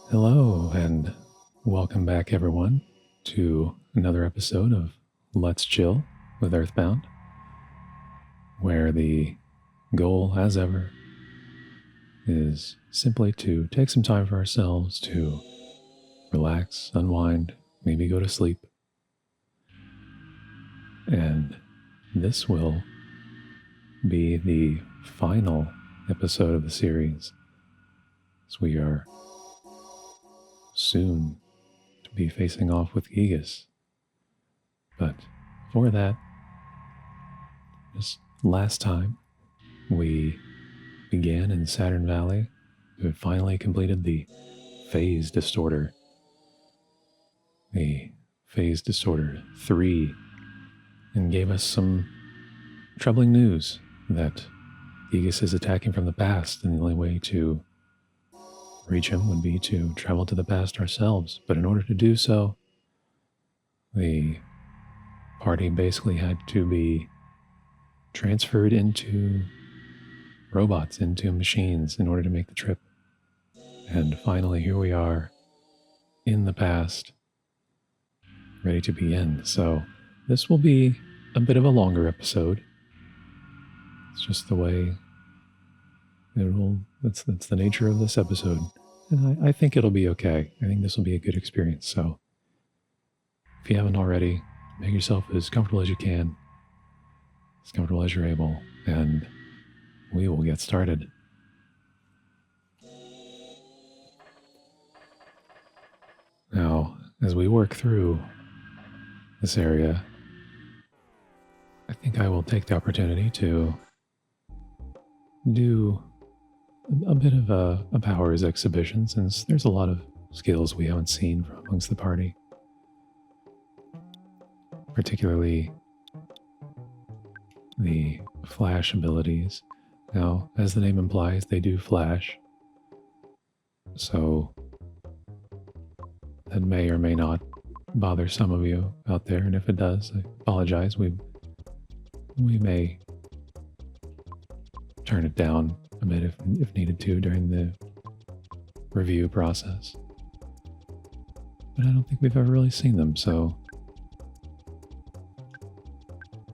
Hello, and welcome back, everyone, to another episode of Let's Chill with EarthBound, where the goal, as ever, is simply to take some time for ourselves to relax, unwind, maybe go to sleep. And this will be the final episode of the series, as we are soon to be facing off with Giygas. But before that, just last time we began in Saturn Valley, we had finally completed the Phase Distorter. The Phase Distorter 3, and gave us some troubling news that Giygas is attacking from the past, and the only way to reach him would be to travel to the past ourselves. But in order to do so, the party basically had to be transferred into robots, into machines, in order to make the trip. And finally, here we are in the past, ready to begin. So this will be a bit of a longer episode. It's just the way that's the nature of this episode. And I think it'll be okay. I think this will be a good experience. So if you haven't already, make yourself as comfortable as you can, as comfortable as you're able, and we will get started. Now, as we work through this area, I think I will take the opportunity to do a bit of a powers exhibition, since there's a lot of skills we haven't seen from amongst the party. Particularly the flash abilities. Now, as the name implies, they do flash. So that may or may not bother some of you out there, and if it does, I apologize. We may turn it down a bit if needed to during the review process. But I don't think we've ever really seen them, so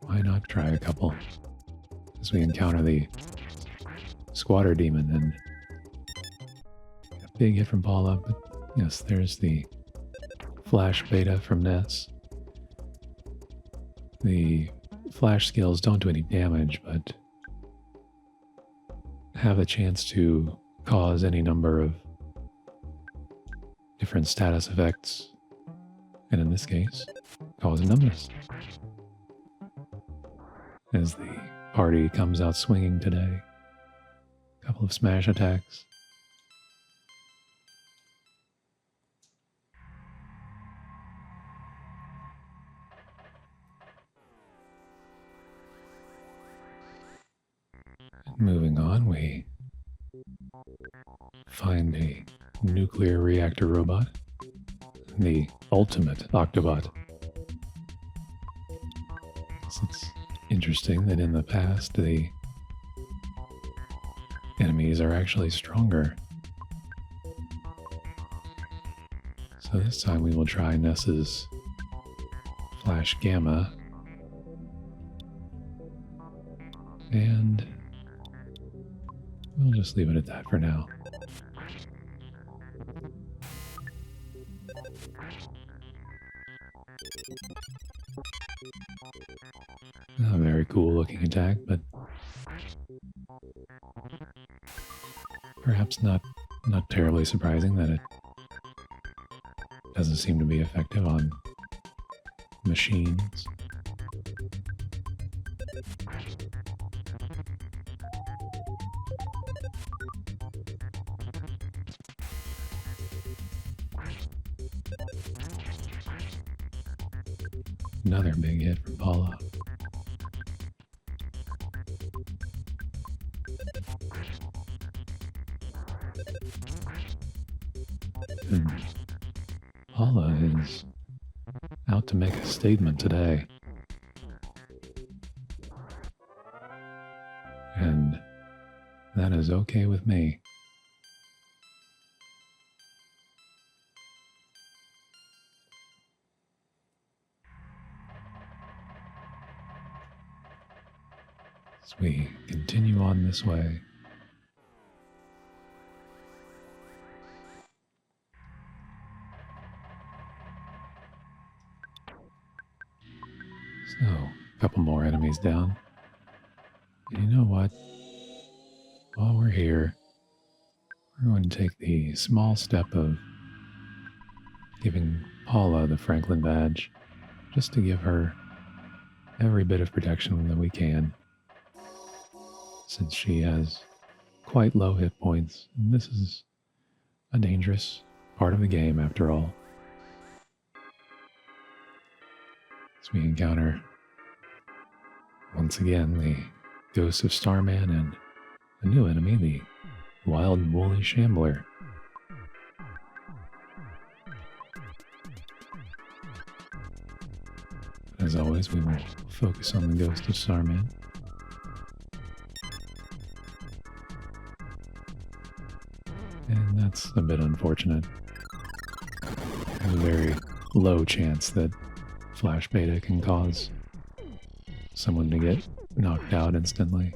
why not try a couple as we encounter the squatter demon. And a big hit from Paula, but yes, there's the flash beta from Ness. The flash skills don't do any damage, but have a chance to cause any number of different status effects, and in this case, cause numbness. As the party comes out swinging today, a couple of smash attacks. Moving on, we find a nuclear reactor robot, the ultimate Octobot. So it's interesting that in the past, the enemies are actually stronger. So this time we will try Ness's Flash Gamma. And we'll just leave it at that for now. A very cool looking attack, but perhaps not terribly surprising that it doesn't seem to be effective on machines. Another big hit from Paula. is out to make a statement today. And that is okay with me. As we continue on this way, so a couple more enemies down. And you know what? While we're here, we're going to take the small step of giving Paula the Franklin badge, just to give her every bit of protection that we can, since she has quite low hit points, and this is a dangerous part of the game after all. As we encounter, once again, the ghosts of Starman and a new enemy, the wild woolly shambler. As always, we will focus on the ghost of Starman. And that's a bit unfortunate. There's a very low chance that Flash Beta can cause someone to get knocked out instantly.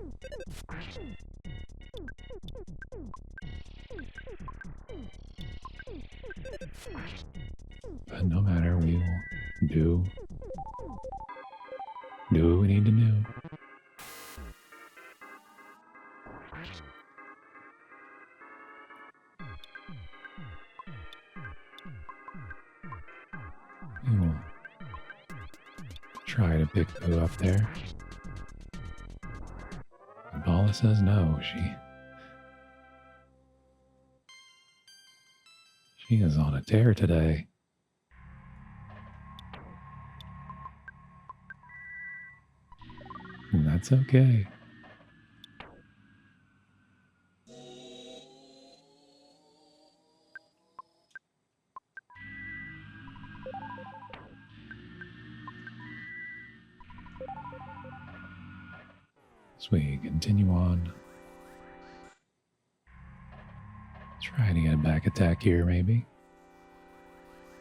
But no matter, we will do what we need to do. We will try to pick Boo up there. And Paula says no. She is on a tear today. And that's okay. As we continue on, trying to get a back attack here, maybe.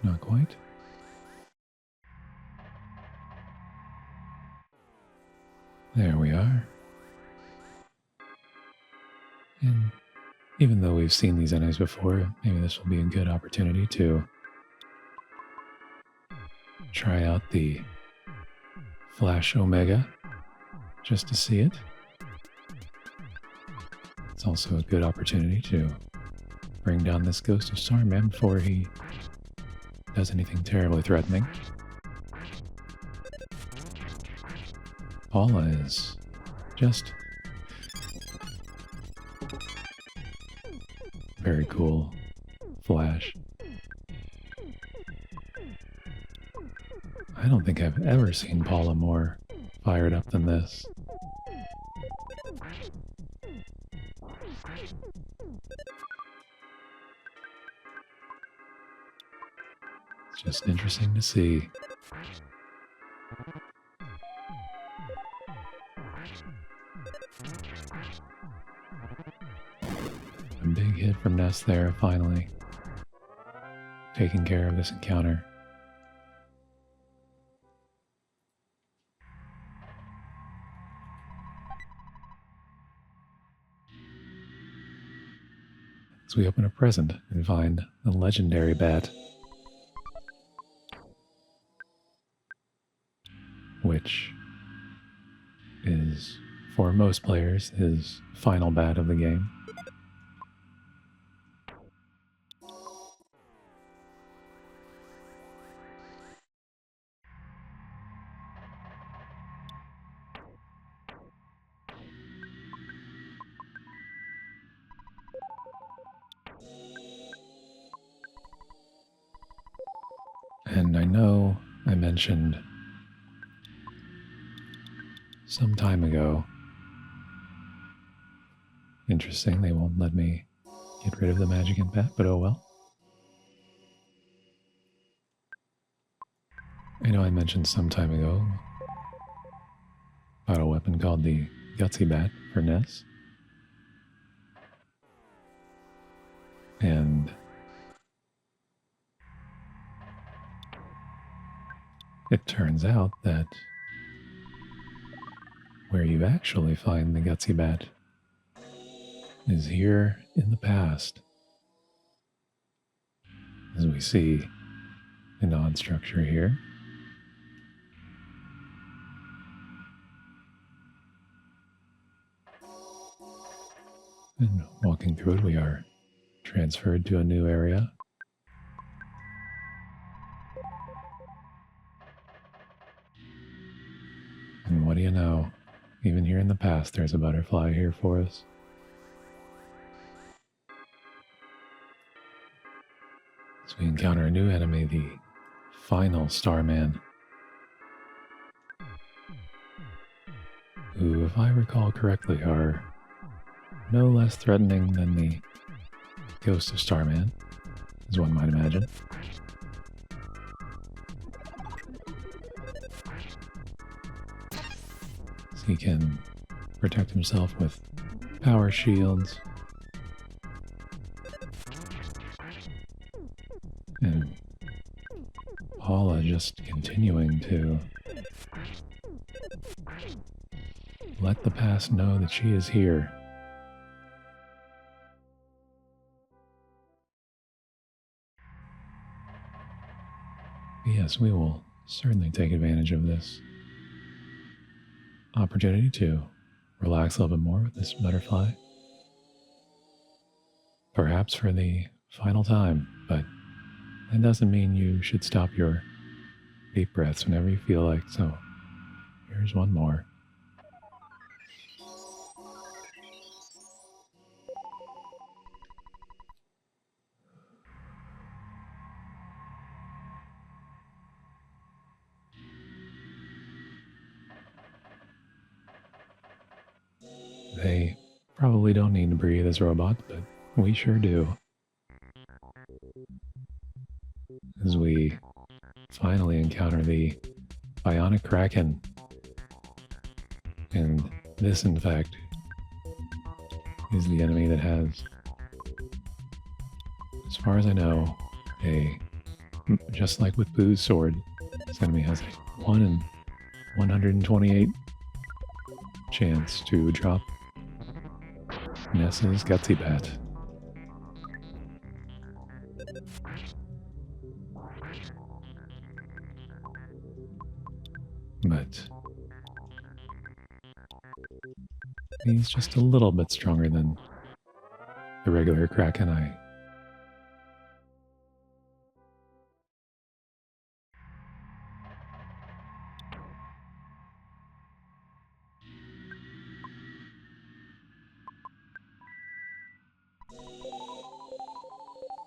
Not quite. There we are. And even though we've seen these enemies before, maybe this will be a good opportunity to try out the Flash Omega, just to see it. It's also a good opportunity to bring down this ghost of Starman before he does anything terribly threatening. Paula is just very cool. Flash. I don't think I've ever seen Paula more fired up than this. It's just interesting to see. A big hit from Ness there, finally. Taking care of this encounter. As we open a present and find the legendary bat, which is, for most players, his final bat of the game. And I know I mentioned some time ago, interesting, they won't let me get rid of the magic in bat, but oh well. I know I mentioned some time ago about a weapon called the Gutsy Bat for Ness. And it turns out that where you actually find the Gutsy Bat is here in the past. As we see an odd structure here. And walking through it, we are transferred to a new area. And what do you know? Even here in the past, there's a butterfly here for us. As we encounter a new enemy, the final Starman, who, if I recall correctly, are no less threatening than the Ghost of Starman, as one might imagine. So he can protect himself with power shields, and Paula just continuing to let the past know that she is here. Yes, we will certainly take advantage of this opportunity to relax a little bit more with this butterfly. Perhaps for the final time, but that doesn't mean you should stop your deep breaths whenever you feel like. So here's one more. They probably don't need to breathe as robots, but we sure do. As we finally encounter the Bionic Kraken. And this, in fact, is the enemy that has, as far as I know, just like with Boo's sword, this enemy has a 1 in 128 chance to drop Ness's Gutsy Bat. But he's just a little bit stronger than the regular Kraken.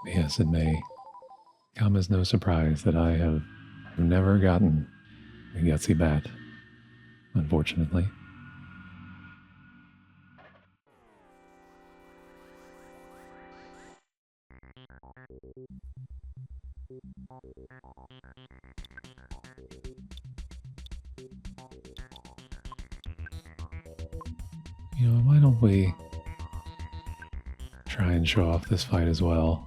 Yes, it may come as no surprise that I have never gotten the Gutsy Bat, unfortunately. You know, why don't we try and show off this fight as well?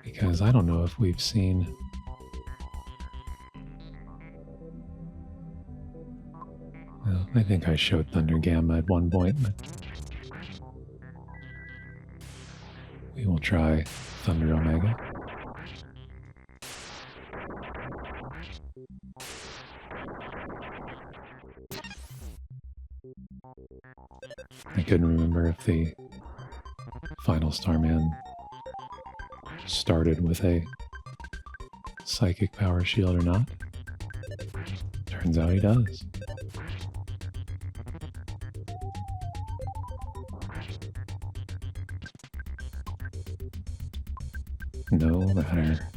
Because I don't know if we've seen well, I think I showed Thunder Gamma at one point, but we will try Thunder Omega. I couldn't remember if the final Starman started with a psychic power shield or not. Turns out he does. No matter.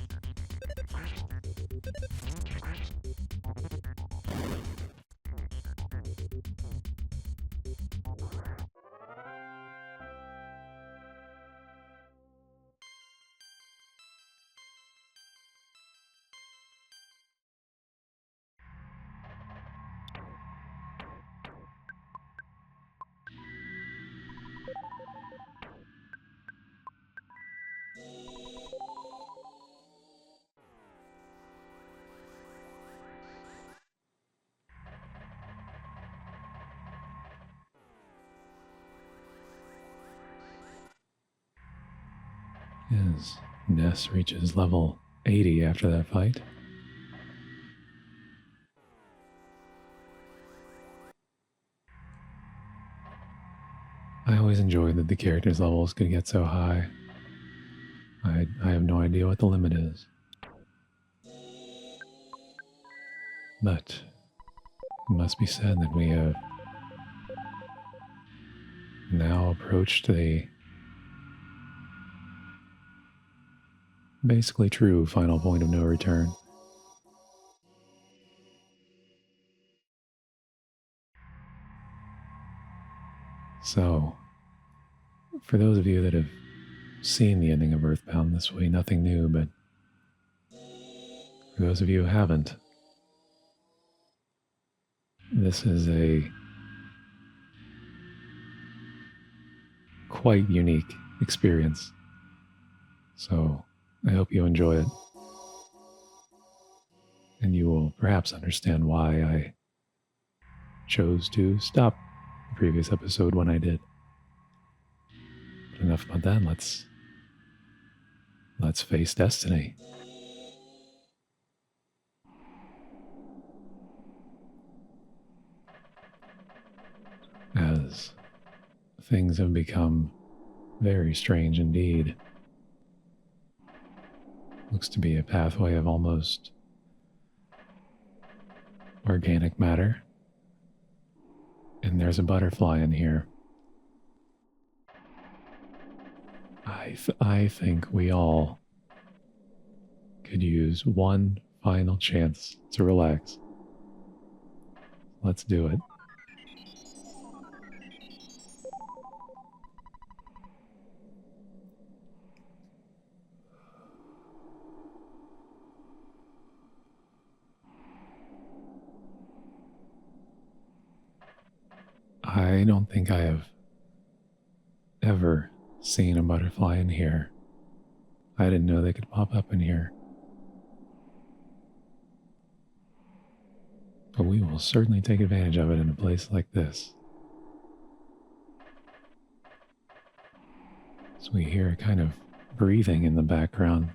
as Ness reaches level 80 after that fight. I always enjoyed that the characters' levels could get so high. I have no idea what the limit is. But it must be said that we have now approached the basically true final point of no return. So, for those of you that have seen the ending of EarthBound this way, nothing new, but for those of you who haven't, this is a quite unique experience. So, I hope you enjoy it. And you will perhaps understand why I chose to stop the previous episode when I did. But enough about that. Let's face destiny. As things have become very strange indeed. Looks to be a pathway of almost organic matter. And there's a butterfly in here. I think we all could use one final chance to relax. Let's do it. I don't think I have ever seen a butterfly in here. I didn't know they could pop up in here. But we will certainly take advantage of it in a place like this. So we hear kind of breathing in the background.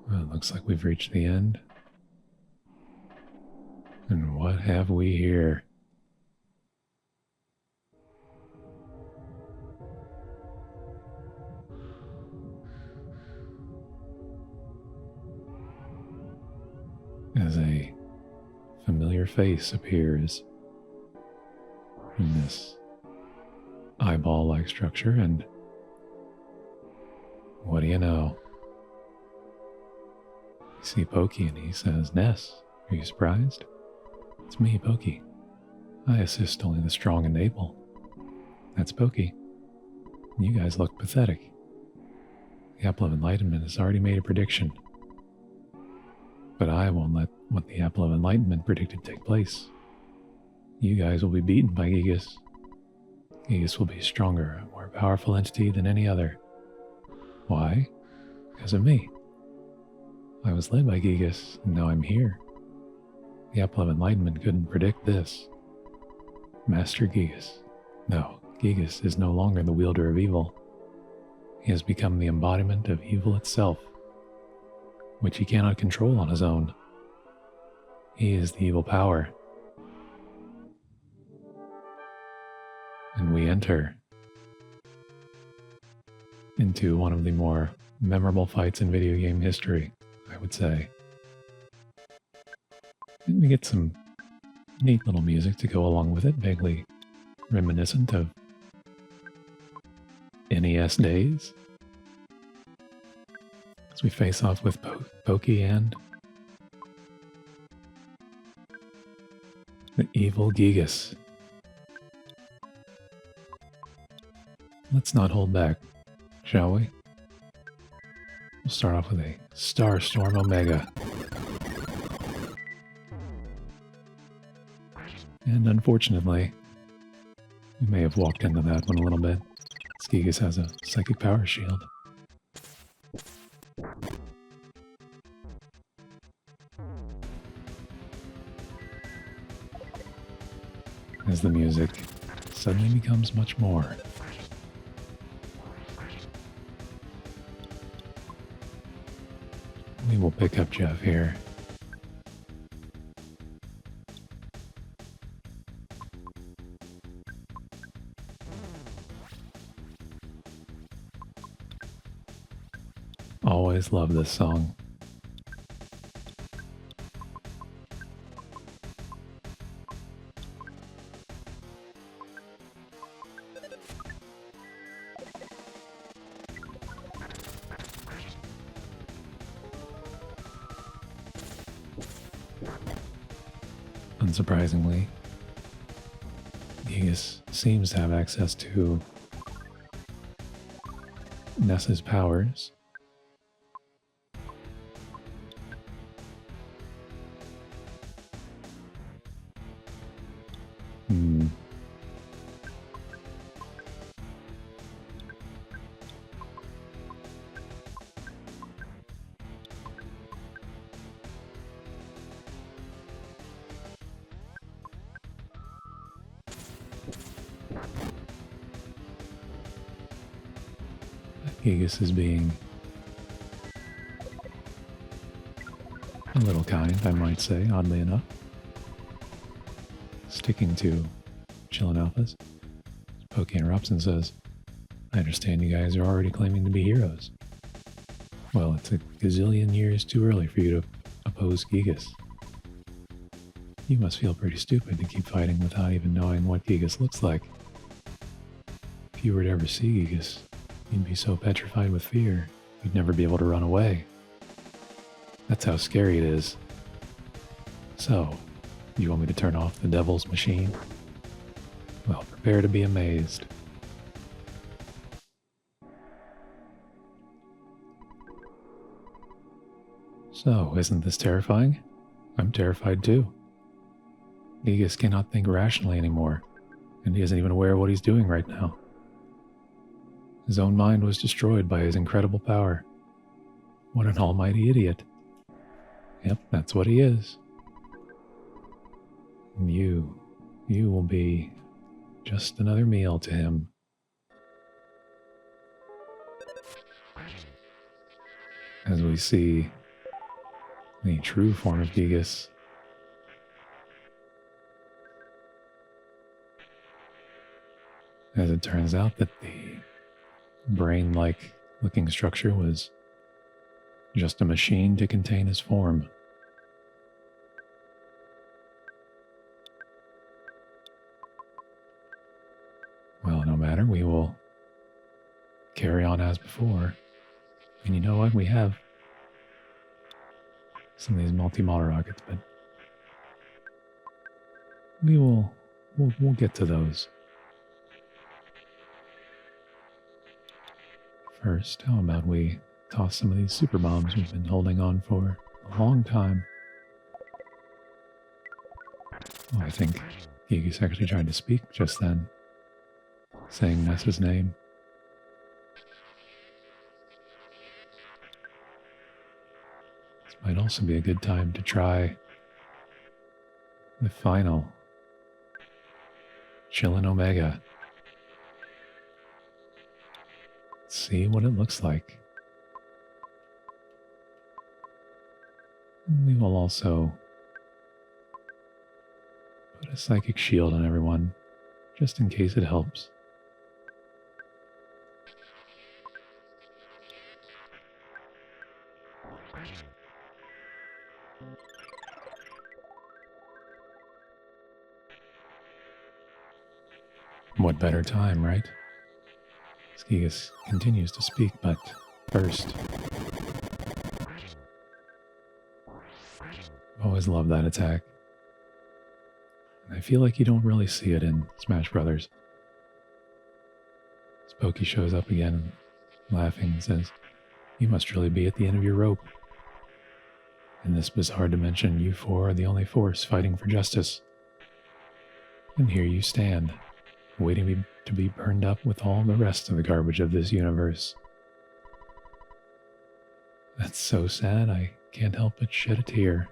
Well, it looks like we've reached the end. And what have we here? As a familiar face appears in this eyeball-like structure, and what do you know? You see Pokey and he says, "Ness, are you surprised? It's me, Pokey. I assist only the strong and able." That's Pokey. You guys look pathetic. The Apple of Enlightenment has already made a prediction. But I won't let what the Apple of Enlightenment predicted take place. You guys will be beaten by Giygas. Giygas will be a stronger, more powerful entity than any other. Why? Because of me. I was led by Giygas, and now I'm here. The Apple of Enlightenment couldn't predict this. Master Giygas. No, Giygas is no longer the wielder of evil. He has become the embodiment of evil itself, which he cannot control on his own. He is the evil power. And we enter into one of the more memorable fights in video game history, I would say. And we get some neat little music to go along with it, vaguely reminiscent of NES days. As we face off with Pokey and the evil Giygas. Let's not hold back, shall we? We'll start off with a Starstorm Omega. And unfortunately, we may have walked into that one a little bit. Giygas has a psychic power shield. As the music suddenly becomes much more. We will pick up Jeff here. Always love this song. Unsurprisingly, Giygas seems to have access to Ness's powers. Giygas is being a little kind, I might say, oddly enough. Sticking to chillin' alphas. Pokey interrupts and says, I understand you guys are already claiming to be heroes. Well, it's a gazillion years too early for you to oppose Giygas. You must feel pretty stupid to keep fighting without even knowing what Giygas looks like. If you were to ever see Giygas, you'd be so petrified with fear, you'd never be able to run away. That's how scary it is. So, you want me to turn off the devil's machine? Well, prepare to be amazed. So, isn't this terrifying? I'm terrified too. Giygas cannot think rationally anymore, and he isn't even aware of what he's doing right now. His own mind was destroyed by his incredible power. What an almighty idiot. Yep, that's what he is. And you will be just another meal to him. As we see the true form of Giygas. As it turns out that the brain-like looking structure was just a machine to contain his form. Well, no matter, we will carry on as before. And you know what? We have some of these multi-model rockets, but we'll get to those. First, how about we toss some of these super bombs we've been holding on for a long time? Oh, I think Giygas actually tried to speak just then, saying Ness's name. This might also be a good time to try the final Chillin' Omega. See what it looks like. And we will also put a psychic shield on everyone, just in case it helps. What better time, right? Giygas continues to speak, but first, always love that attack. And I feel like you don't really see it in Smash Brothers. Spokey shows up again, laughing, and says, "You must really be at the end of your rope. In this bizarre dimension, you four are the only force fighting for justice. And here you stand, waiting to be burned up with all the rest of the garbage of this universe. That's so sad, I can't help but shed a tear.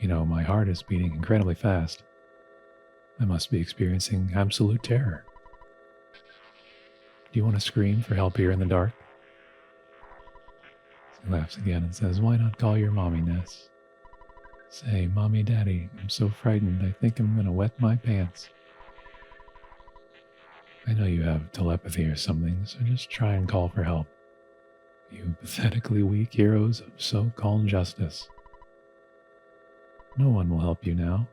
You know, my heart is beating incredibly fast. I must be experiencing absolute terror. Do you want to scream for help here in the dark? He laughs again and says, why not call your mommy, Ness? Say, Mommy, Daddy, I'm so frightened I think I'm going to wet my pants. I know you have telepathy or something, so just try and call for help. You pathetically weak heroes of so-called justice. No one will help you now.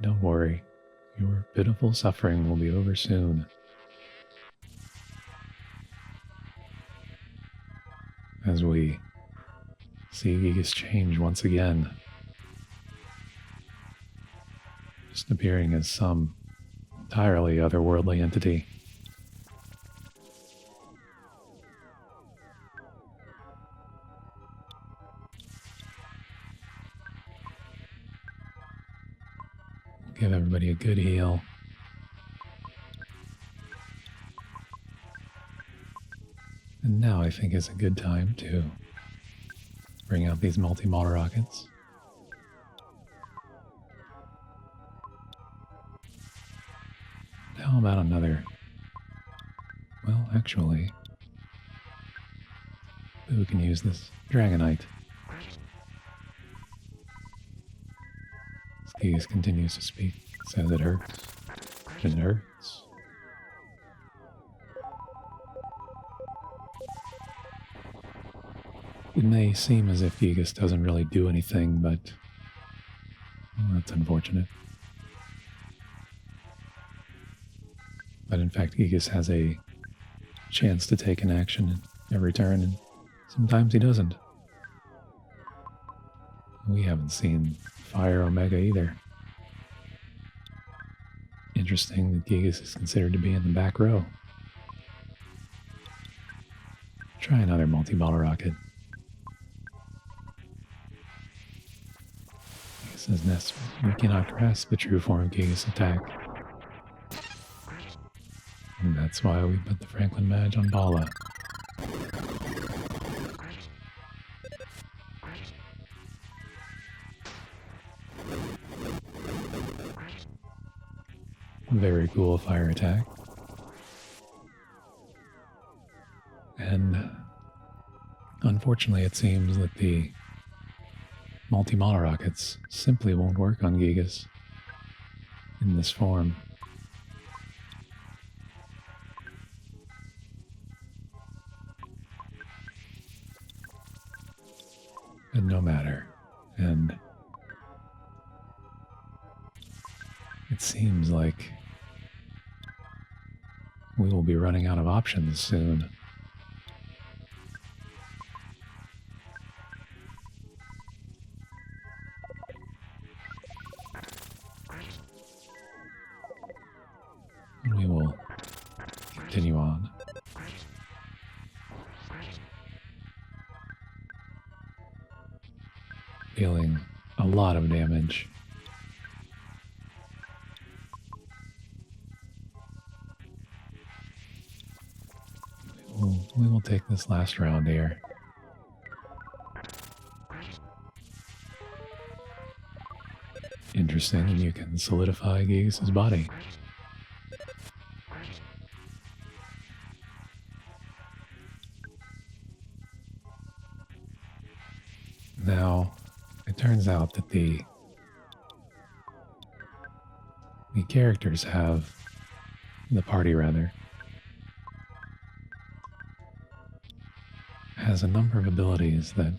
Don't worry, your pitiful suffering will be over soon. As we see Giygas change once again, just appearing as some entirely otherworldly entity. Give everybody a good heal. And now I think is a good time to bring out these multi-model rockets. How about another? Well, actually, who can use this Dragonite? Giygas continues to speak. Says it hurts. It hurts. It may seem as if Giygas doesn't really do anything, but well, that's unfortunate. But in fact, Giygas has a chance to take an action every turn, and sometimes he doesn't. We haven't seen Fire Omega either. Interesting that Giygas is considered to be in the back row. Try another multi-bottle rocket. Says Ness, we cannot grasp the true form of Giygas' attack. And that's why we put the Franklin badge on Bala. Very cool fire attack. And unfortunately it seems that the multi-model rockets simply won't work on Giygas in this form. And no matter. And it seems like we will be running out of options soon. We will continue on. Dealing a lot of damage. We will take this last round here. Interesting, and you can solidify Giygas' body. Now, it turns out that the characters have, the party rather, has a number of abilities that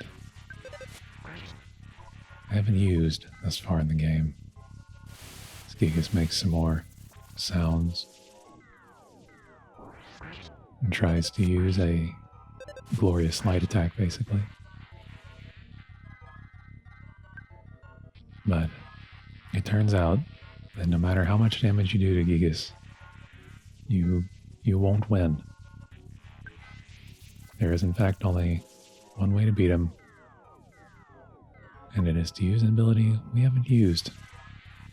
I haven't used thus far in the game. Giygas makes some more sounds and tries to use a glorious light attack basically. But it turns out that no matter how much damage you do to Giygas, you won't win. There is in fact only one way to beat him, and it is to use an ability we haven't used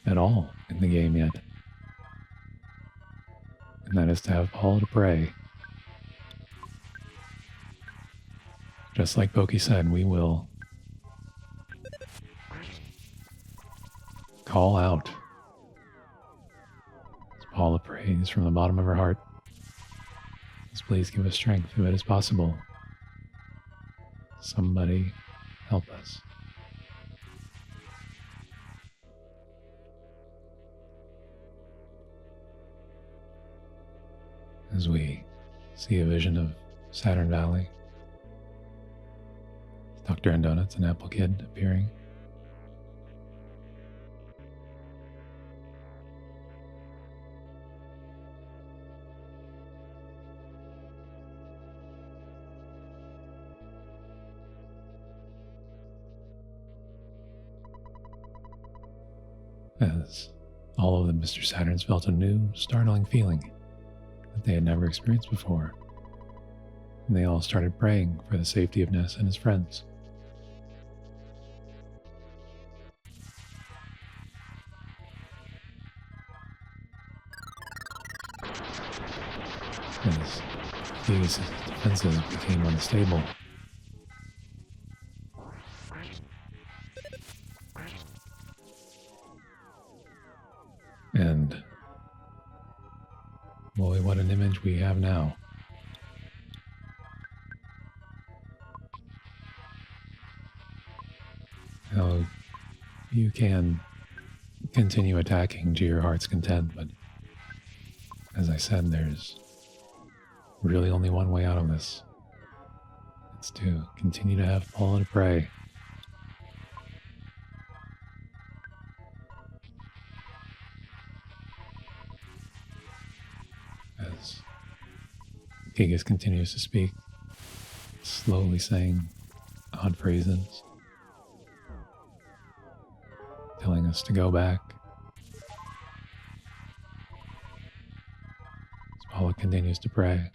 at all in the game yet. And that is to have Paul to pray. Just like Pokey said, we will call out Paula prays from the bottom of her heart. Please give us strength if it is possible. Somebody help us. As we see a vision of Saturn Valley, Dr. and Donuts and Apple Kid appearing. As all of the Mr. Saturns felt a new, startling feeling that they had never experienced before, and they all started praying for the safety of Ness and his friends. As Giygas' defenses became unstable, and boy, what an image we have now. Now, you can continue attacking to your heart's content, but as I said, there's really only one way out of this. It's to continue to have Paula to pray. As Giygas continues to speak, slowly saying odd phrases, telling us to go back. As Paula continues to pray,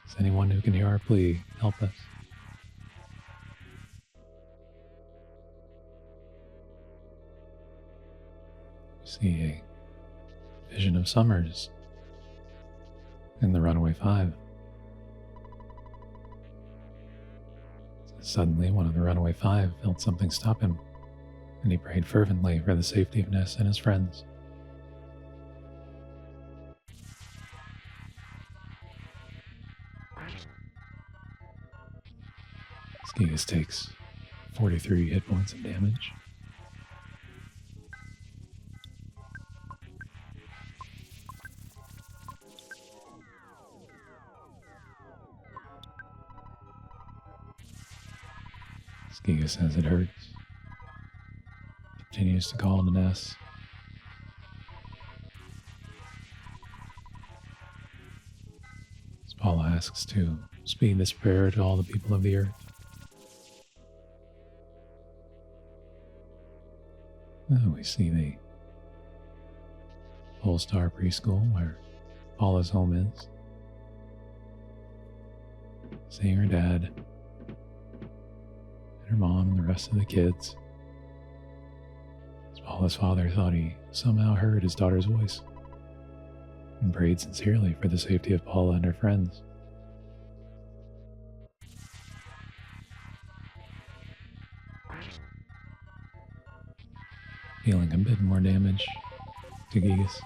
is anyone who can hear our plea, help us. We see a vision of Summers in the Runaway Five. Suddenly, one of the Runaway Five felt something stop him, and he prayed fervently for the safety of Ness and his friends. Giygas takes 43 hit points of damage. Giygas says it hurts. Continues to call to Ness. As Paula asks to speed this prayer to all the people of the earth. Oh, we see the Pole Star Preschool where Paula's home is. Seeing her dad, her mom, and the rest of the kids. As Paula's father thought he somehow heard his daughter's voice and prayed sincerely for the safety of Paula and her friends. Dealing a bit more damage to Giygas.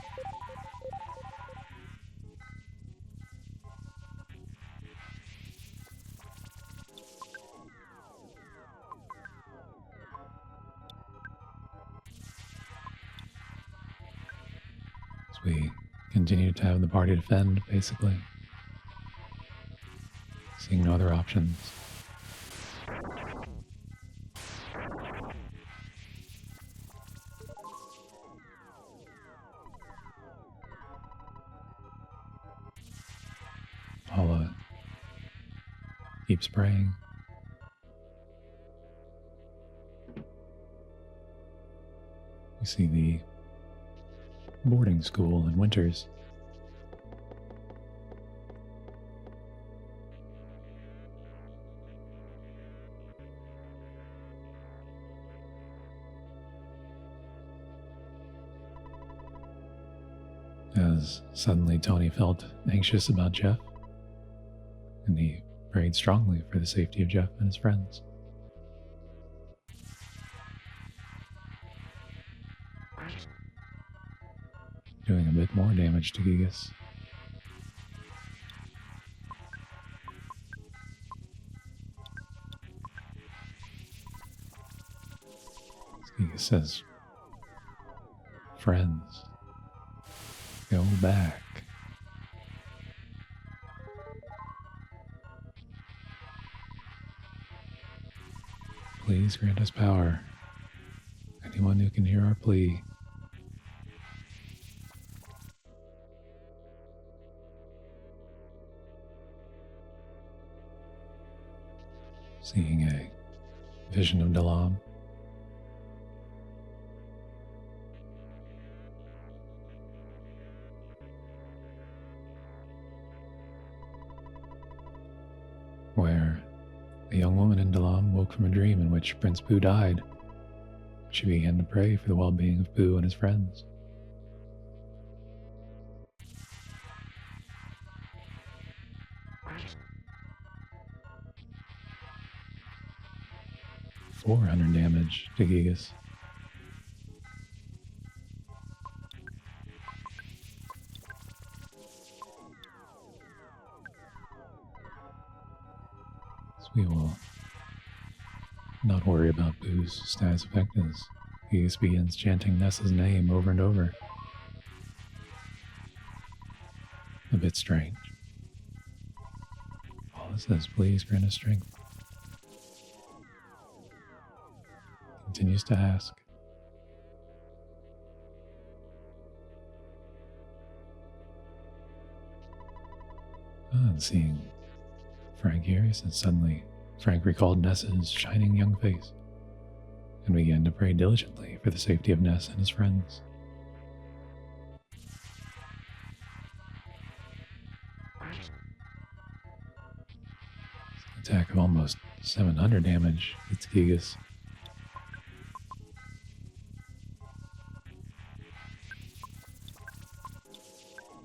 As we continue to have the party defend, basically. Seeing no other options. Paula keeps praying. We see the boarding school in Winters. As suddenly Tony felt anxious about Jeff, and he prayed strongly for the safety of Jeff and his friends. doing a bit more damage to Giygas. Giygas says, "Friends, go back." Please grant us power. Anyone who can hear our plea. Seeing a vision of Dalam. Where a young woman in Dalam woke from a dream in which Prince Boo died. She began to pray for the well-being of Boo and his friends. $400 damage to Giygas. So we will not worry about Boo's status effect as Giygas begins chanting Ness's name over and over. A bit strange. All it says, "Please grant us strength." Continues to ask. And seeing Frank here, he says suddenly Frank recalled Ness's shining young face and began to pray diligently for the safety of Ness and his friends. Attack of almost 700 damage hits Giygas.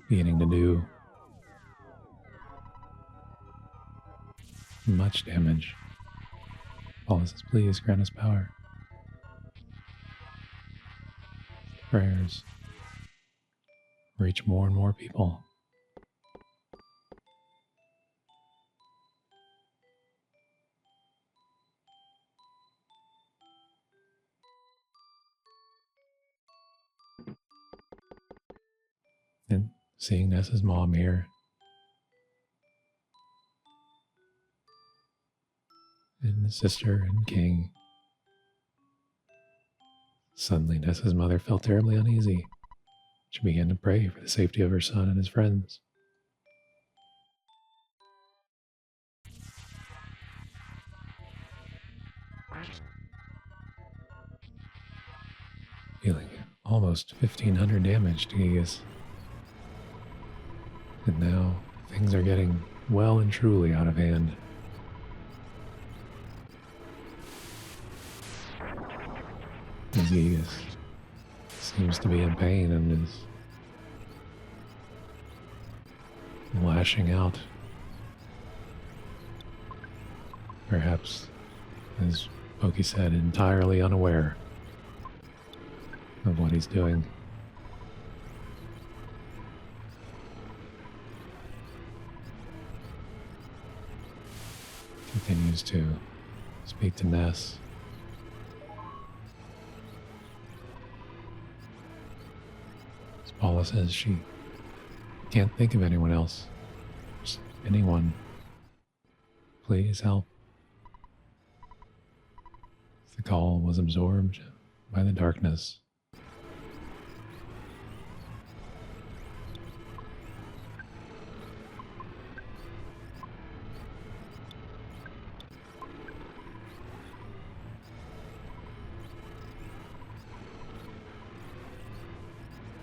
Beginning to do much damage. Paul says, "Please grant us power." Prayers reach more and more people. And seeing Ness's mom here, and his sister and King, suddenly Ness's mother felt terribly uneasy. She began to pray for the safety of her son and his friends. Dealing almost 1,500 damage to Giygas. And now things are getting well and truly out of hand. Giygas seems to be in pain and is lashing out. Perhaps, as Pokey said, entirely unaware of what he's doing. Continues to speak to Ness. As Paula says, she can't think of anyone else. Just anyone. Please help. The call was absorbed by the darkness.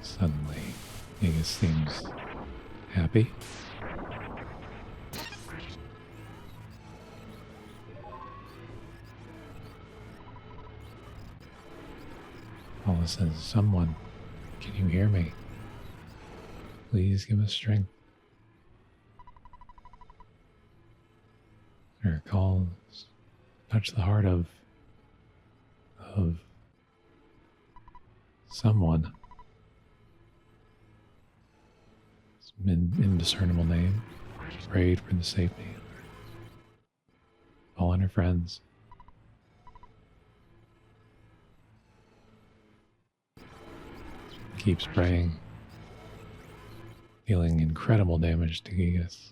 Suddenly, Giygas seems happy. Paula says, "Someone, can you hear me? Please give us strength." Her calls touch the heart of someone. Some indiscernible name. Prayed for the safety of all and her friends. Keeps praying. Dealing incredible damage to Giygas.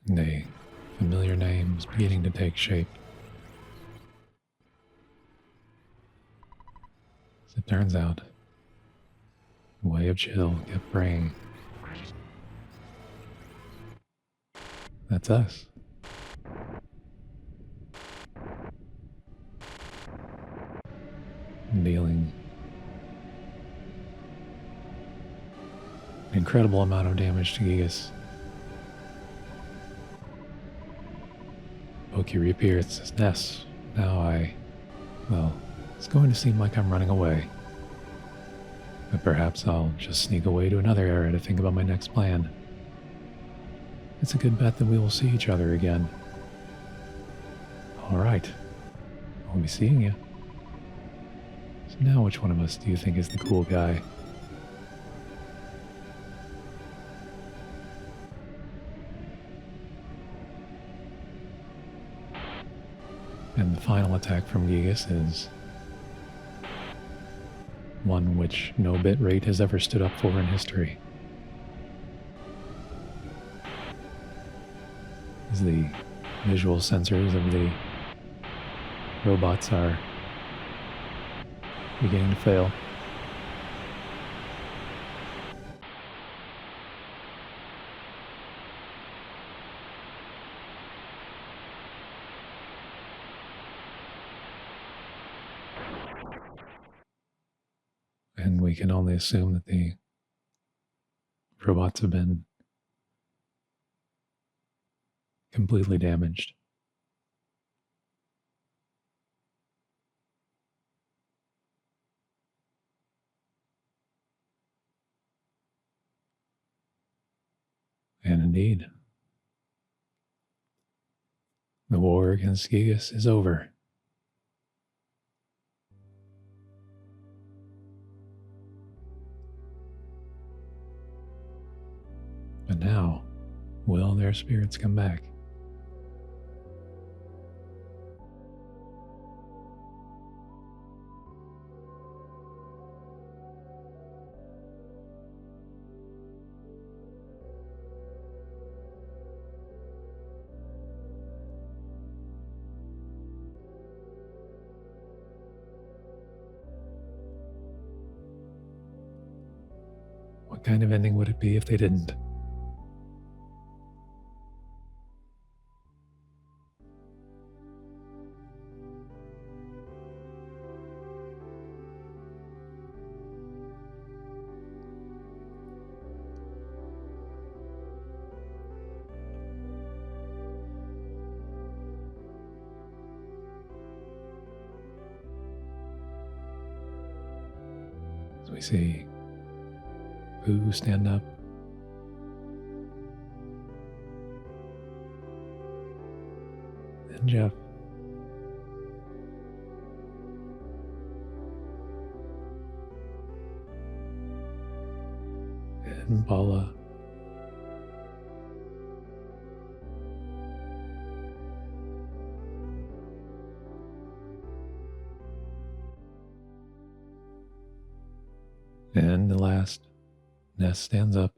And a familiar name is beginning to take shape. As it turns out, the Way of Chill kept praying. That's us. Dealing an incredible amount of damage to Giygas. Oki reappears and says, Ness, well, it's going to seem like I'm running away. But perhaps I'll just sneak away to another era to think about my next plan. It's a good bet that we will see each other again. All right. I'll be seeing you. So now which one of us do you think is the cool guy? And the final attack from Giygas is one which no bit rate has ever stood up for in history. As the visual sensors of the robots are beginning to fail. And we can only assume that the robots have been completely damaged. And indeed, the war against Giygas is over. But now, will their spirits come back? What kind of ending would it be if they didn't? As we see Pooh stand up. And Jeff. And Paula. And the last, Ness stands up.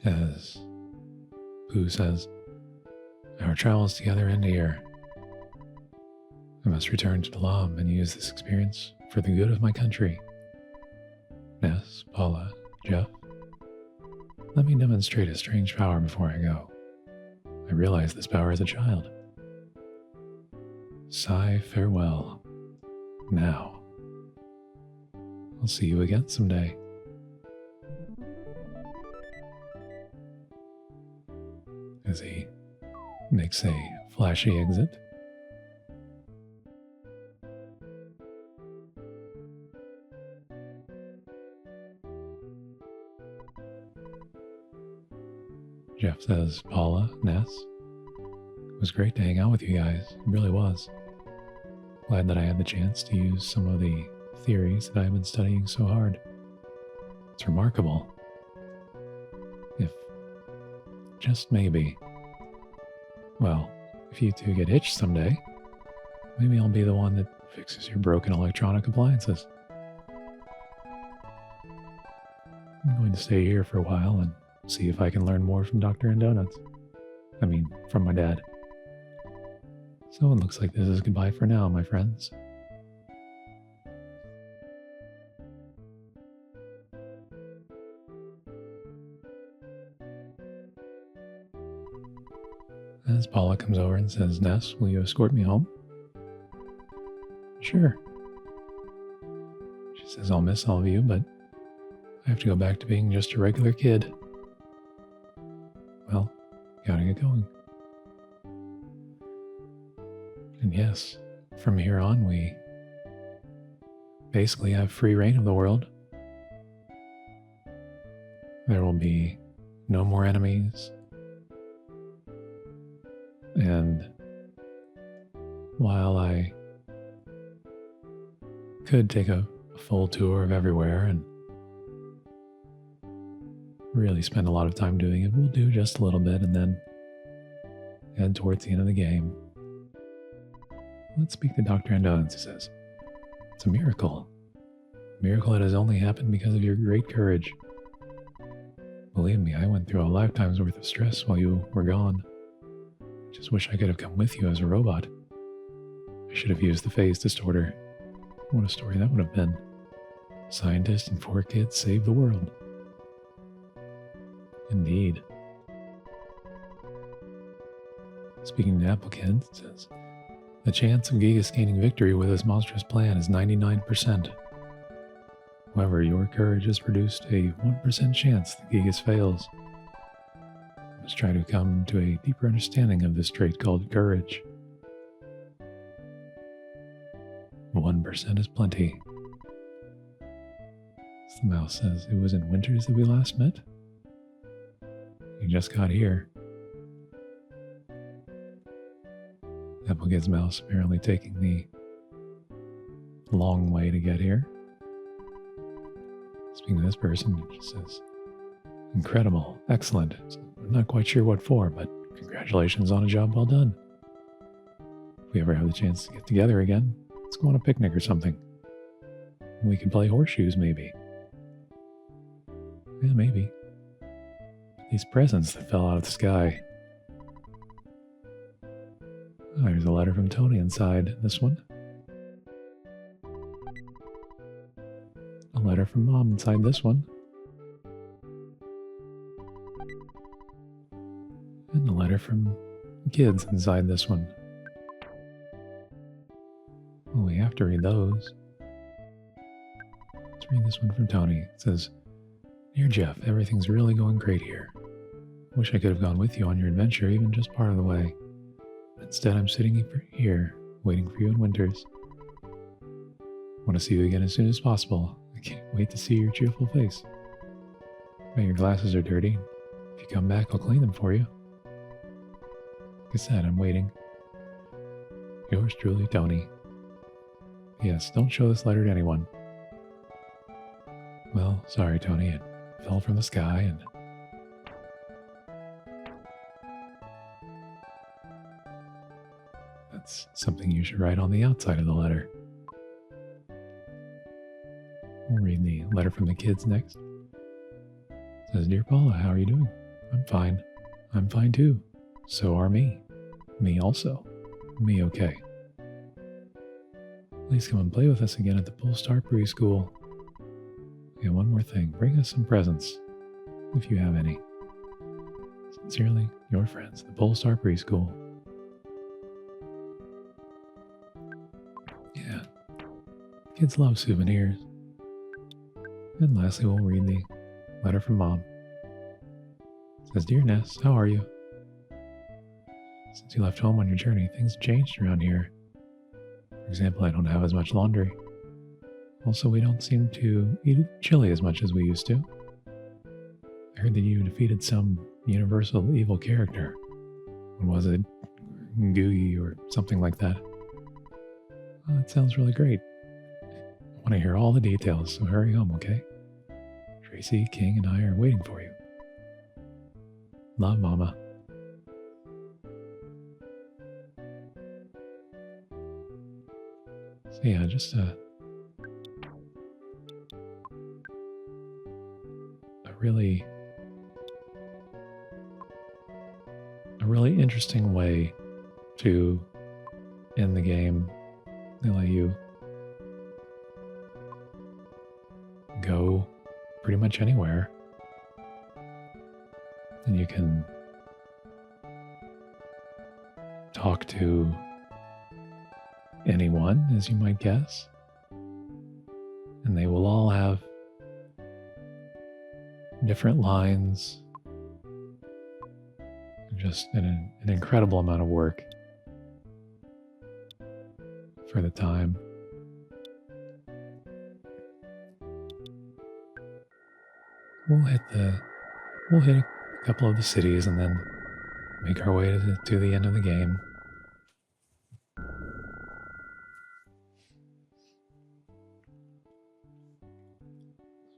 As Pooh says, our travels together end here. I must return to Dalam and use this experience for the good of my country. Ness, Paula, Jeff, let me demonstrate a strange power before I go. I realized this power as a child. Sigh farewell. Now. I'll see you again someday. As he makes a flashy exit. Jeff says, Paula, Ness, was great to hang out with you guys. It really was. Glad that I had the chance to use some of the theories that I've been studying so hard. It's remarkable. If, just maybe, well, if you two get hitched someday, maybe I'll be the one that fixes your broken electronic appliances. I'm going to stay here for a while and see if I can learn more from Dr. and Donuts. I mean, from my dad. So it looks like this is goodbye for now, my friends. As Paula comes over and says, Ness, will you escort me home? Sure. She says, I'll miss all of you, but I have to go back to being just a regular kid. Well, gotta get going. And yes, from here on, we basically have free reign of the world. There will be no more enemies. And while I could take a full tour of everywhere and really spend a lot of time doing it, we'll do just a little bit and then head towards the end of the game. Let's speak to Dr. Andonens, he says. It's a miracle. A miracle that has only happened because of your great courage. Believe me, I went through a lifetime's worth of stress while you were gone. Just wish I could have come with you as a robot. I should have used the phase distorter. What a story that would have been. A scientist and 4 kids saved the world. Indeed. Speaking to applicants, it says, the chance of Giygas gaining victory with this monstrous plan is 99%. However, your courage has produced a 1% chance that Giygas fails. Let's try to come to a deeper understanding of this trait called courage. 1% is plenty. As the mouse says, it was in Winters that we last met? You just got here. Applegate mouse apparently taking the long way to get here. Speaking to this person, it just says, incredible, excellent. I'm not quite sure what for, but congratulations on a job well done. If we ever have the chance to get together again, let's go on a picnic or something. We can play horseshoes, maybe. Yeah, maybe. These presents that fell out of the sky. Oh, there's a letter from Tony inside this one. A letter from Mom inside this one. And a letter from kids inside this one. Well, we have to read those. Let's read this one from Tony. It says, Dear Jeff, everything's really going great here. Wish I could have gone with you on your adventure, even just part of the way. But instead, I'm sitting here, waiting for you in Winters. Want to see you again as soon as possible. I can't wait to see your cheerful face. Bet your glasses are dirty. If you come back, I'll clean them for you. Like I said, I'm waiting. Yours truly, Tony. Yes, don't show this letter to anyone. Well, sorry, Tony. It fell from the sky and... That's something you should write on the outside of the letter. We'll read the letter from the kids next. It says, Dear Paula, how are you doing? I'm fine. I'm fine too. So are me. Me also. Me okay. Please come and play with us again at the Polestar Preschool. And one more thing. Bring us some presents. If you have any. Sincerely, your friends, the Polestar Preschool. Yeah. Kids love souvenirs. And lastly, we'll read the letter from Mom. It says, Dear Ness, how are you? Since you left home on your journey, things changed around here. For example, I don't have as much laundry. Also, we don't seem to eat chili as much as we used to. I heard that you defeated some universal evil character. What was it? gooey or something like that. Oh, that sounds really great. I want to hear all the details, so hurry home, okay? Tracy, King, and I are waiting for you. Love, Mama. So yeah, just a really interesting way to end the game. They let you go pretty much anywhere, and you can talk to anyone, as you might guess, and they will all have different lines. Just an incredible amount of work for the time. We'll hit a couple of the cities and then make our way to the end of the game.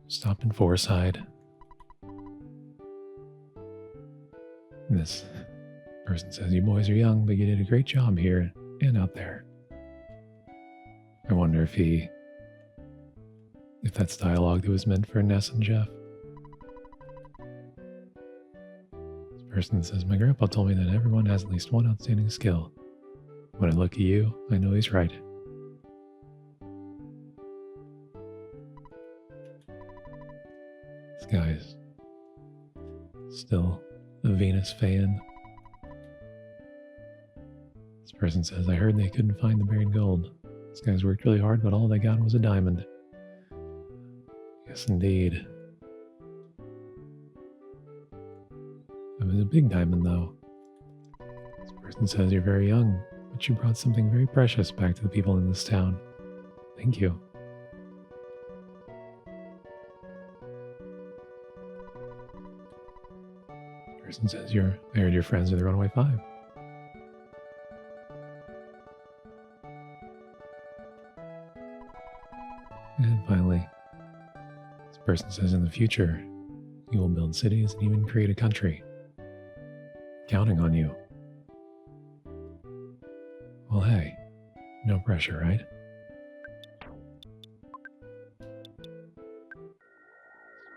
Stop in Foreside. This person says, "You boys are young, but you did a great job here and out there." I wonder if that's dialogue that was meant for Ness and Jeff. This person says, "My grandpa told me that everyone has at least one outstanding skill. When I look at you, I know he's right." This guy's still a Venus fan. This person says, "I heard they couldn't find the buried gold. These guys worked really hard, but all they got was a diamond." Yes, indeed. It was a big diamond, though. This person says, "You're very young, but you brought something very precious back to the people in this town. Thank you." This person says, "I heard your friends are the Runaway Five." And finally, this person says, "In the future, you will build cities and even create a country. Counting on you." Well, hey, no pressure, right?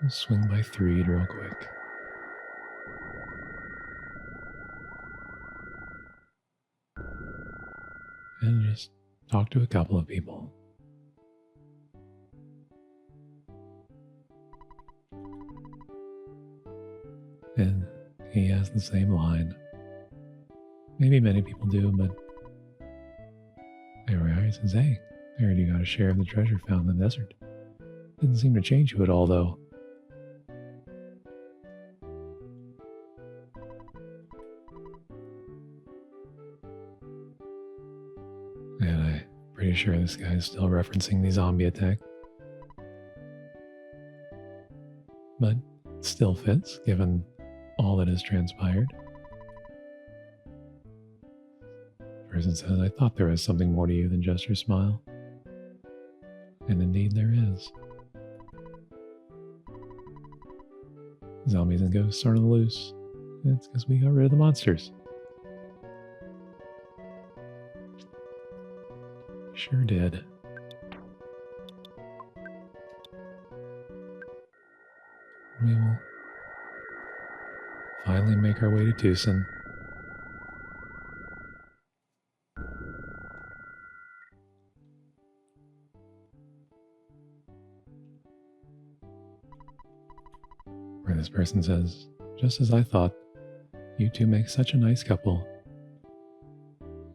We'll swing by Threed real quick. And just talk to a couple of people. And he has the same line. Maybe many people do, but there we are. He says, "Hey, I heard you got a share of the treasure found in the desert. Didn't seem to change you at all, though." And I'm pretty sure this guy is still referencing the zombie attack. But it still fits, given all that has transpired. The person says, "I thought there was something more to you than just your smile." And indeed there is. Zombies and ghosts are on the loose. It's because we got rid of the monsters. Sure did. We will finally make our way to Tucson. Where this person says, "Just as I thought, you two make such a nice couple."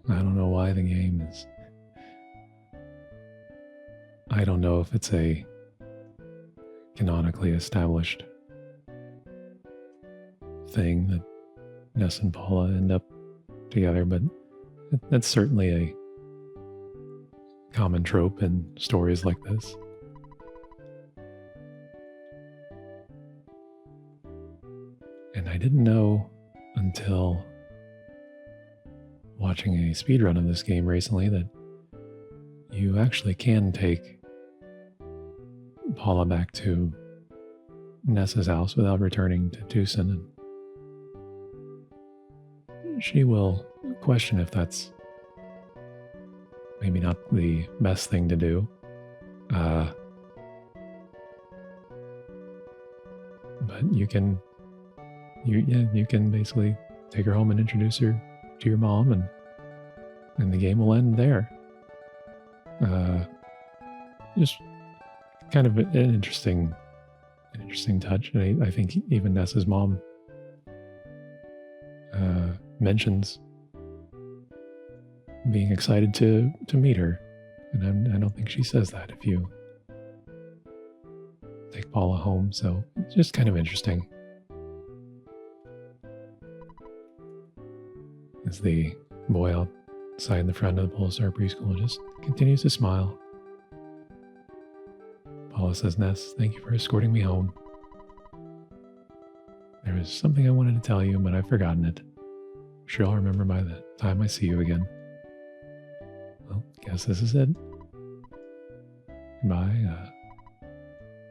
I don't know why the game is... I don't know if it's a canonically established thing that Ness and Paula end up together, but that's certainly a common trope in stories like this. And I didn't know until watching a speedrun of this game recently that you actually can take Paula back to Ness's house without returning to Tucson, and she will question if that's maybe not the best thing to do. But you can basically take her home and introduce her to your mom, and the game will end there. Just kind of an interesting touch. And I think even Ness's mom mentions being excited to meet her, and I don't think she says that if you take Paula home. So it's just kind of interesting. As the boy outside the front of the Polestar preschool just continues to smile. Paula says, "Ness, thank you for escorting me home. There was something I wanted to tell you, but I've forgotten it. I'm sure I'll remember by the time I see you again. Well, guess this is it. Goodbye.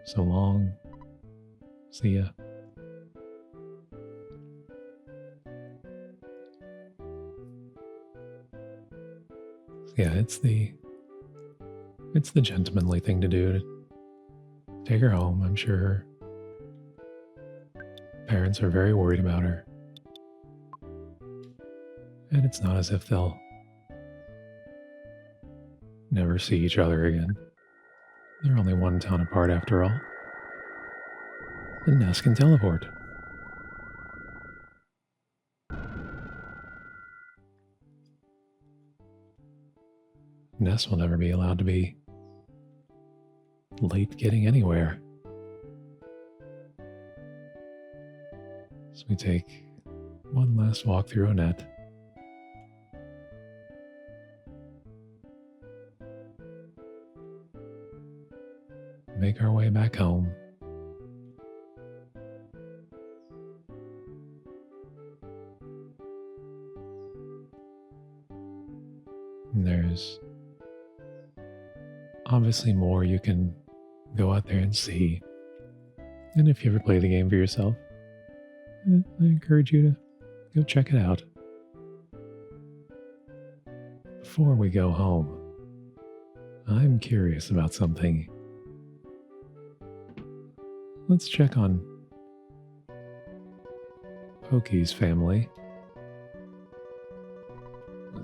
So long. See ya." Yeah, it's the gentlemanly thing to do to take her home. I'm sure her parents are very worried about her. And it's not as if they'll never see each other again. They're only one town apart after all. And Ness can teleport. Ness will never be allowed to be late getting anywhere. So we take one last walk through Onette. Make our way back home. And there's obviously more you can go out there and see. And if you ever play the game for yourself, I encourage you to go check it out. Before we go home, I'm curious about something. Let's check on Pokey's family.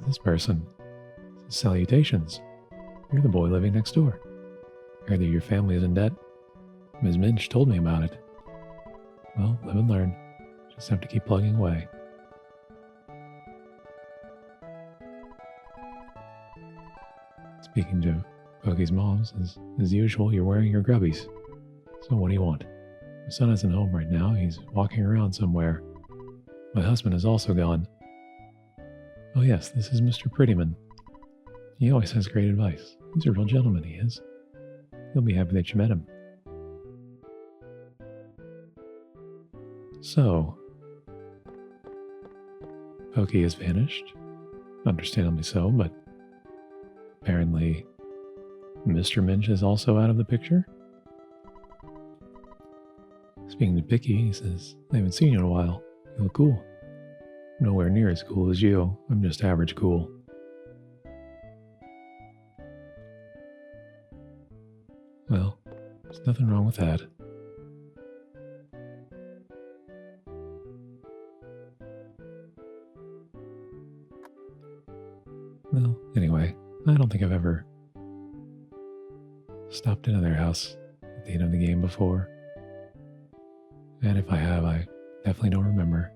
This person says, "Salutations. You're the boy living next door. Heard that your family is in debt. Ms. Minch told me about it. Well, live and learn. Just have to keep plugging away." Speaking to Pokey's mom, as usual, you're wearing your grubbies. So what do you want? My son isn't home right now. He's walking around somewhere. My husband is also gone. Oh yes, this is Mr. Prettyman. He always has great advice. He's a real gentleman, he is. You'll be happy that you met him. So, Pokey has vanished. Understandably so, but apparently Mr. Minch is also out of the picture. Speaking to Picky, he says, "I haven't seen you in a while. You look cool." "Nowhere near as cool as you. I'm just average cool." Well, there's nothing wrong with that. Well, anyway, I don't think I've ever stopped into their house at the end of the game before. And if I have, I definitely don't remember.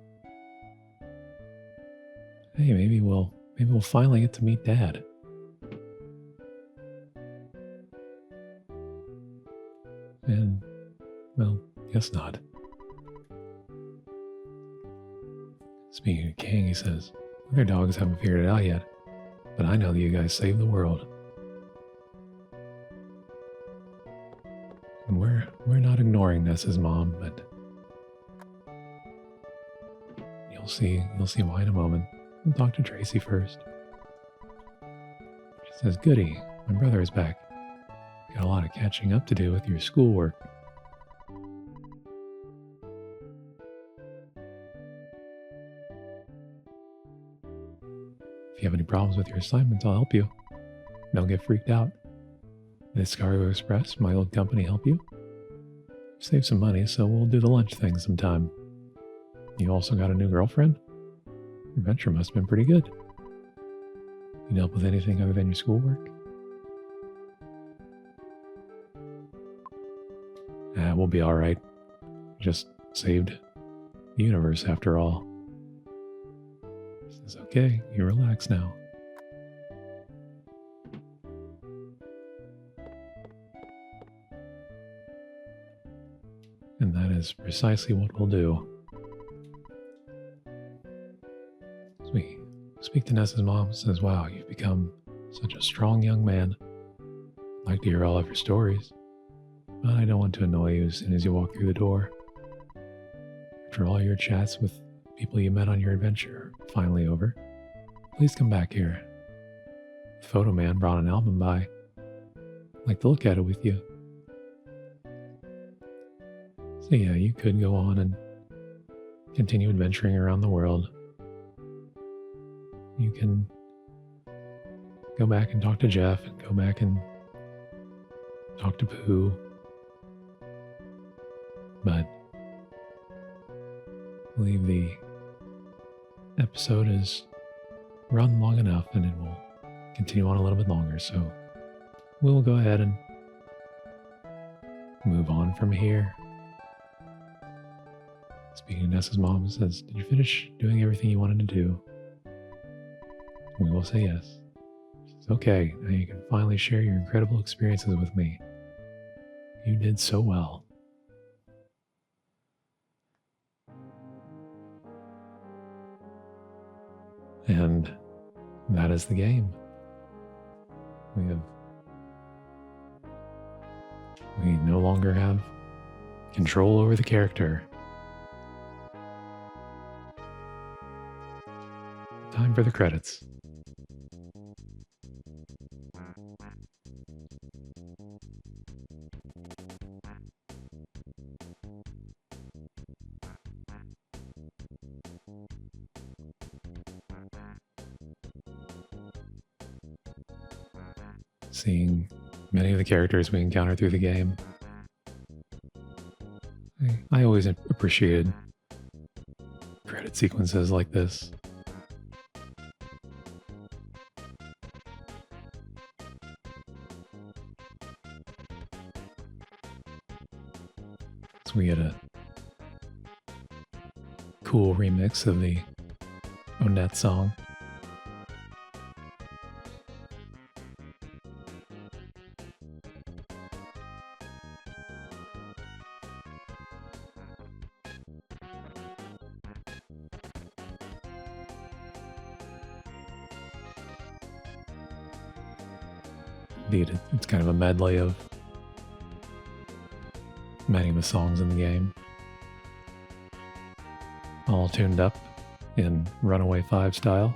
Hey, maybe we'll finally get to meet Dad. And, well, guess not. Speaking of King, he says, "Other dogs haven't figured it out yet, but I know that you guys saved the world. And we're not ignoring Ness's mom, but you'll see why in a moment. We'll talk to Tracy first. She says, "Goody, my brother is back. Got a lot of catching up to do with your schoolwork." "If you have any problems with your assignments, I'll help you. Don't get freaked out. Did Cargo Express, my old company, help you? Save some money, so we'll do the lunch thing sometime. You also got a new girlfriend? Your adventure must have been pretty good. Need help with anything other than your schoolwork?" We'll be alright. Just saved the universe after all. She says, "Okay, you relax now." And that is precisely what we'll do. As we speak to Ness's mom, says, "Wow, you've become such a strong young man. I'd like to hear all of your stories, but I don't want to annoy you as soon as you walk through the door. After all your chats with people you met on your adventure are finally over, please come back here. The photo man brought an album by. I'd like to look at it with you." So yeah, you could go on and continue adventuring around the world. You can go back and talk to Jeff and go back and talk to Pooh. But I believe the episode is run long enough and it will continue on a little bit longer. So we'll go ahead and move on from here. Speaking of Ness's mom, says, "Did you finish doing everything you wanted to do?" We will say yes. She says, "Okay, now you can finally share your incredible experiences with me. You did so well." And that is the game. We no longer have control over the character. Time for the credits. Seeing many of the characters we encounter through the game, I always appreciated credit sequences like this. So we get a cool remix of the Onette song. Indeed, it's kind of a medley of many of the songs in the game, all tuned up in Runaway 5 style.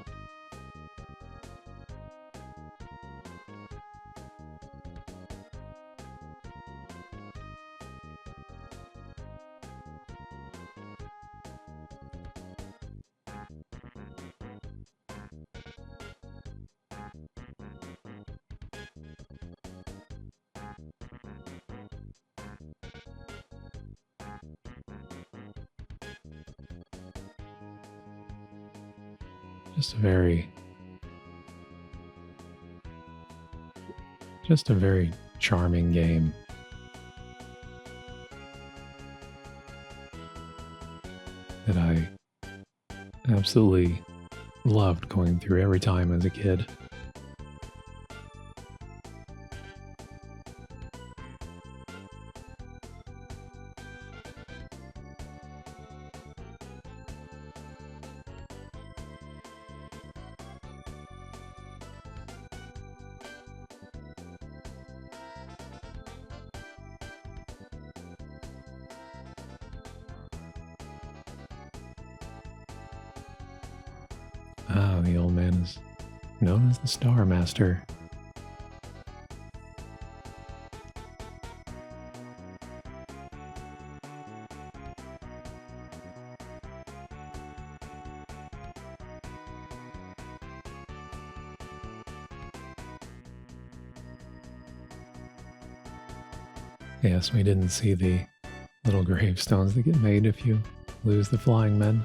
Just a very charming game. That I absolutely loved going through every time as a kid. the old man is known as the Star Master. Yes, we didn't see the little gravestones that get made if you lose the flying men.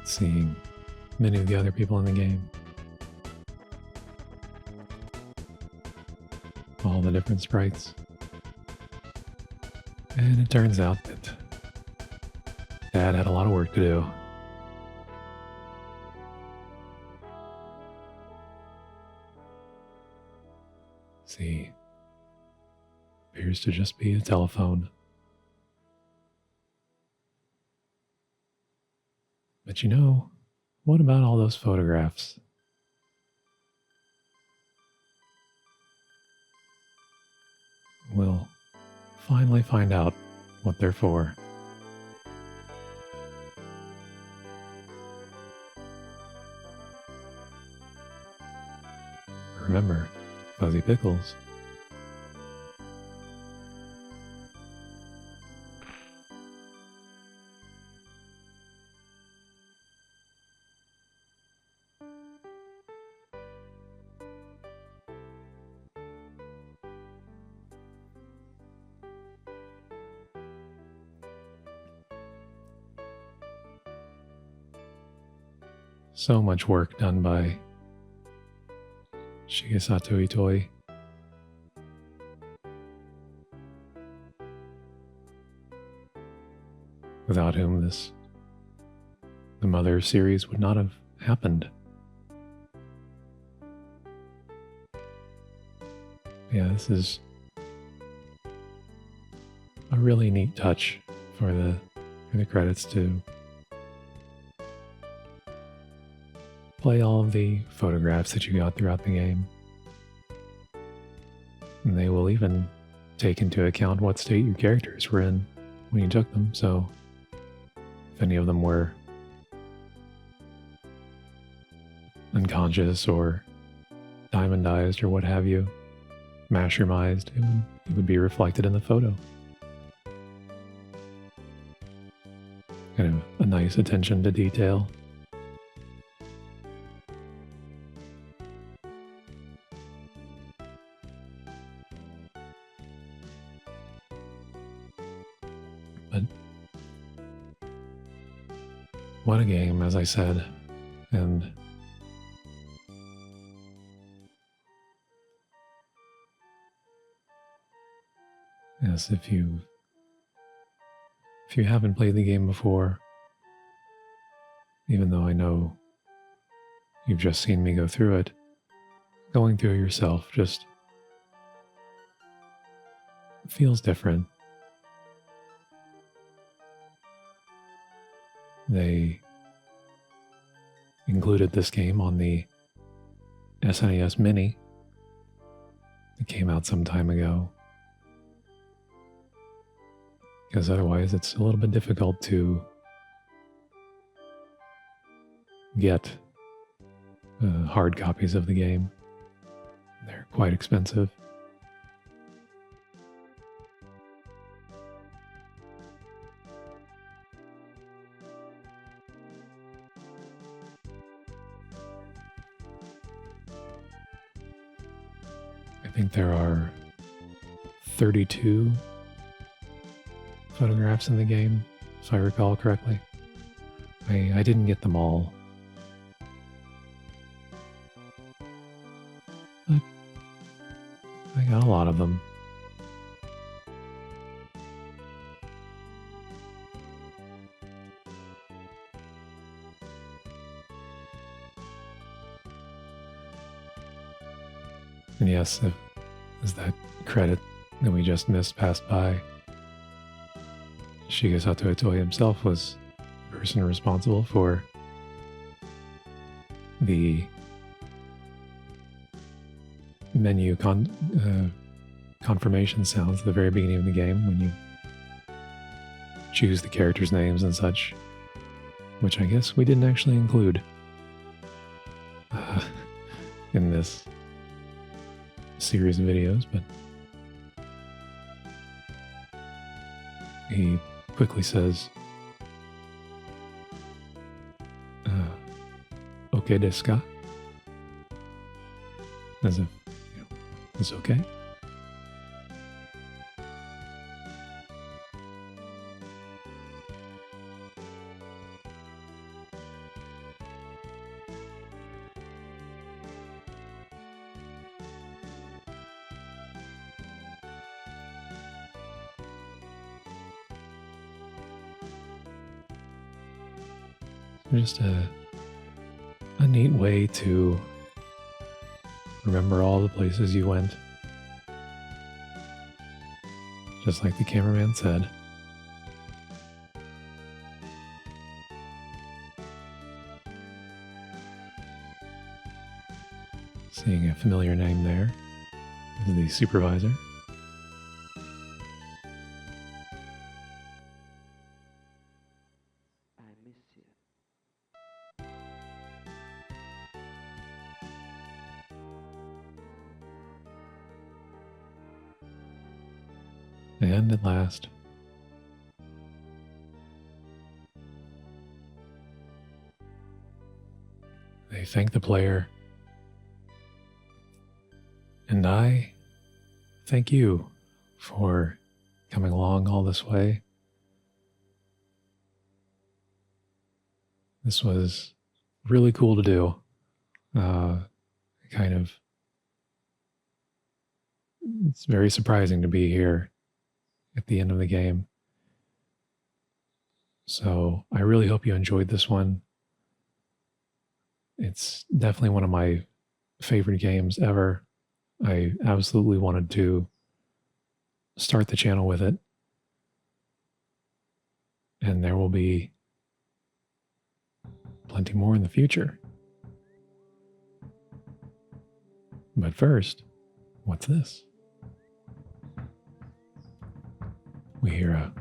Seeing many of the other people in the game. All the different sprites. And it turns out that Dad had a lot of work to do. See, appears to just be a telephone. But you know, what about all those photographs? We'll finally find out what they're for. Remember, Fuzzy Pickles. So much work done by Shigesato Itoi. Without whom the Mother series would not have happened. Yeah, this is a really neat touch for the credits to play all of the photographs that you got throughout the game. And they will even take into account what state your characters were in when you took them, so if any of them were unconscious or diamondized or what have you, mushroomized, it would be reflected in the photo. Kind of a nice attention to detail. But what a game, as I said, and yes, if you haven't played the game before, even though I know you've just seen me go through it, going through it yourself just feels different. They included this game on the SNES Mini. It came out some time ago. Because otherwise it's a little bit difficult to get hard copies of the game. They're quite expensive. I think there are 32 photographs in the game, if I recall correctly. I didn't get them all. But I got a lot of them. And yes, as that credit that we just missed passed by, Shigesato Itoi himself was the person responsible for the menu confirmation sounds at the very beginning of the game when you choose the characters' names and such, which I guess we didn't actually include in this series of videos, but he quickly says, "Okay desu ka?" As if, it's okay. Just a neat way to remember all the places you went. Just like the cameraman said. Seeing a familiar name there is the supervisor. And at last, they thank the player, and I thank you for coming along all this way. This was really cool to do. It's very surprising to be here at the end of the game. So I really hope you enjoyed this one. It's definitely one of my favorite games ever. I absolutely wanted to start the channel with it. And there will be plenty more in the future. But first, what's this? We hear a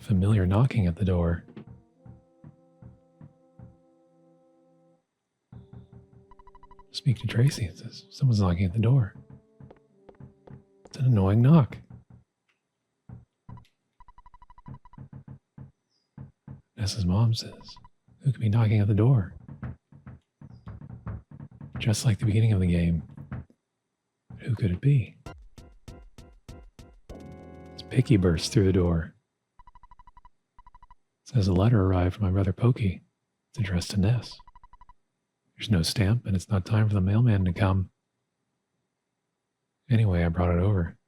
familiar knocking at the door. Speak to Tracy. It says someone's knocking at the door. It's an annoying knock. Ness's mom says, "Who could be knocking at the door?" Just like the beginning of the game. Who could it be? Picky bursts through the door. It says a letter arrived from my brother Pokey. It's addressed to Ness. There's no stamp, and it's not time for the mailman to come. Anyway, I brought it over.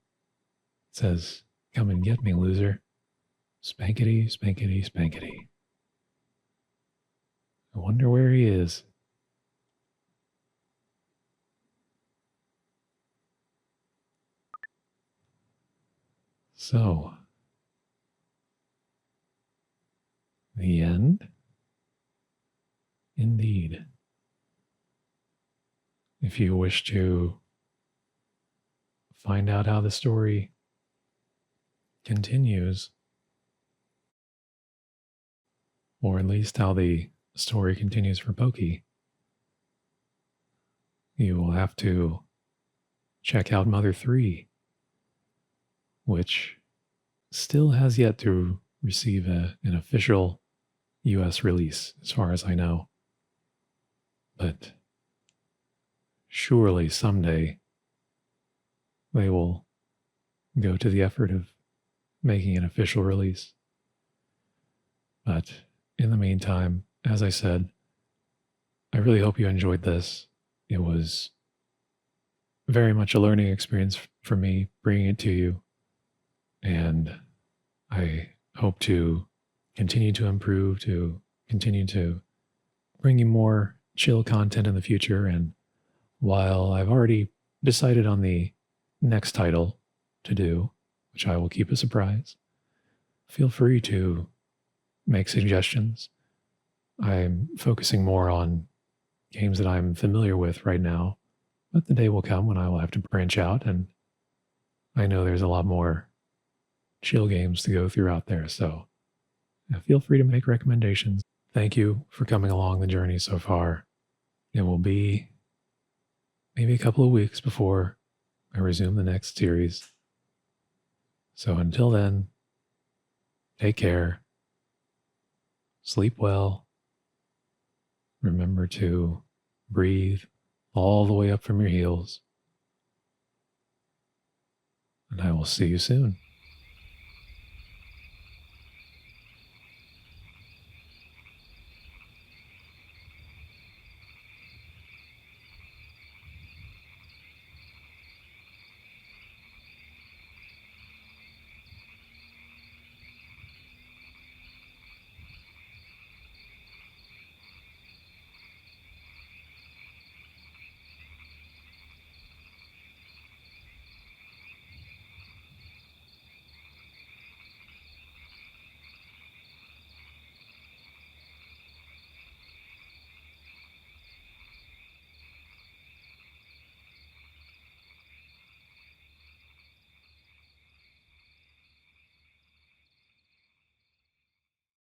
It says, "Come and get me, loser. Spankety, spankety, spankety." I wonder where he is. So, the end? Indeed. If you wish to find out how the story continues, or at least how the story continues for Pokey, you will have to check out Mother 3, which still has yet to receive an official US release, as far as I know. But surely someday they will go to the effort of making an official release. But in the meantime, as I said, I really hope you enjoyed this. It was very much a learning experience for me bringing it to you. And I hope to continue to improve, to continue to bring you more chill content in the future. And while I've already decided on the next title to do, which I will keep a surprise, feel free to make suggestions. I'm focusing more on games that I'm familiar with right now, but the day will come when I will have to branch out, and I know there's a lot more chill games to go through out there. So feel free to make recommendations. Thank you for coming along the journey so far. It will be maybe a couple of weeks before I resume the next series. So until then, take care, sleep well, remember to breathe all the way up from your heels, and I will see you soon.